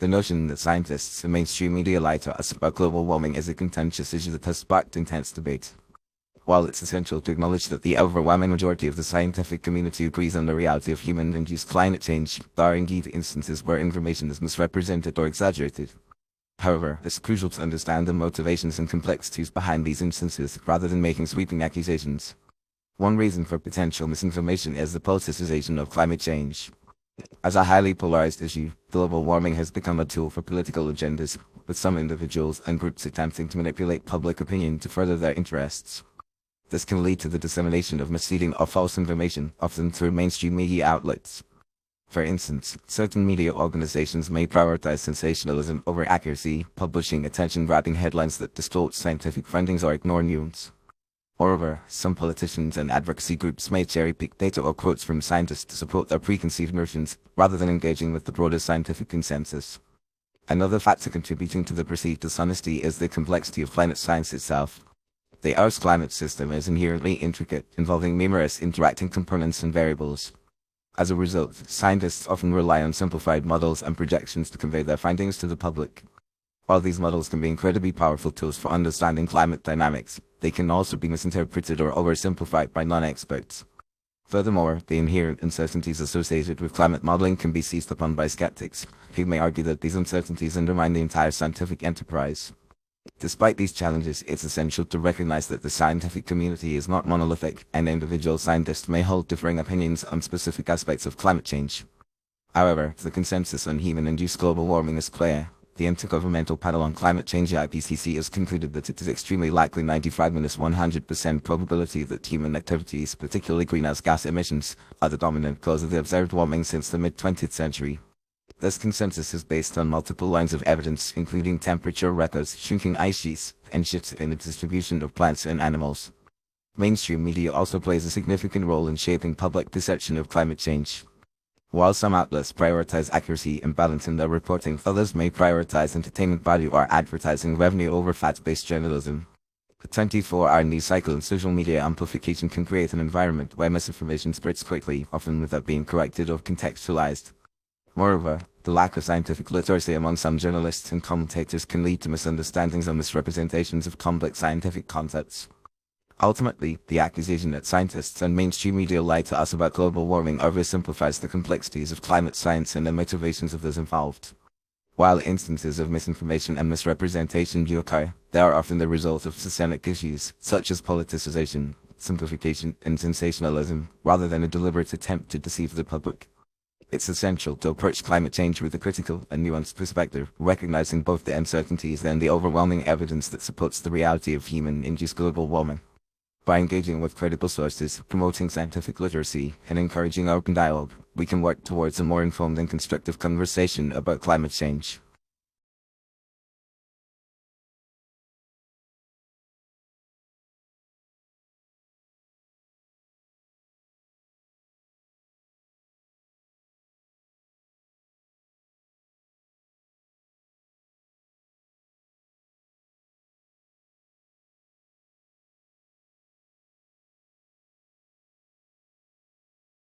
The notion that scientists and mainstream media lie to us about global warming is a contentious issue that has sparked intense debate. While it's essential to acknowledge that the overwhelming majority of the scientific community agrees on the reality of human-induced climate change, there are indeed instances where information is misrepresented or exaggerated. However, it's crucial to understand the motivations and complexities behind these instances rather than making sweeping accusations. One reason for potential misinformation is the politicization of climate change. As a highly polarized issue, global warming has become a tool for political agendas, with some individuals and groups attempting to manipulate public opinion to further their interests. This can lead to the dissemination of misleading or false information, often through mainstream media outlets. For instance, certain media organizations may prioritize sensationalism over accuracy, publishing attention-grabbing headlines that distort scientific findings or ignore nuance. Moreover, some politicians and advocacy groups may cherry-pick data or quotes from scientists to support their preconceived notions, rather than engaging with the broader scientific consensus. Another factor contributing to the perceived dishonesty is the complexity of climate science itself. The Earth's climate system is inherently intricate, involving numerous interacting components and variables. As a result, scientists often rely on simplified models and projections to convey their findings to the public. While these models can be incredibly powerful tools for understanding climate dynamics, they can also be misinterpreted or oversimplified by non-experts. Furthermore, the inherent uncertainties associated with climate modeling can be seized upon by skeptics, who may argue that these uncertainties undermine the entire scientific enterprise. Despite these challenges, it's essential to recognize that the scientific community is not monolithic, and individual scientists may hold differing opinions on specific aspects of climate change. However, the consensus on human-induced global warming is clear. The Intergovernmental Panel on Climate Change (IPCC) has concluded that it is extremely likely 95–100% probability that human activities, particularly greenhouse gas emissions, are the dominant cause of the observed warming since the mid-20th century. This consensus is based on multiple lines of evidence, including temperature records, shrinking ice sheets, and shifts in the distribution of plants and animals. Mainstream media also plays a significant role in shaping public perception of climate change. While some outlets prioritize accuracy and balance in their reporting, others may prioritize entertainment value or advertising revenue over fact-based journalism. The 24-hour news cycle and social media amplification can create an environment where misinformation spreads quickly, often without being corrected or contextualized. Moreover, the lack of scientific literacy among some journalists and commentators can lead to misunderstandings or misrepresentations of complex scientific concepts. Ultimately, the accusation that scientists and mainstream media lie to us about global warming oversimplifies the complexities of climate science and the motivations of those involved. While instances of misinformation and misrepresentation do occur, they are often the result of systemic issues, such as politicization, simplification, and sensationalism, rather than a deliberate attempt to deceive the public. It's essential to approach climate change with a critical and nuanced perspective, recognizing both the uncertainties and the overwhelming evidence that supports the reality of human-induced global warming. By engaging with credible sources, promoting scientific literacy, and encouraging open dialogue, we can work towards a more informed and constructive conversation about climate change.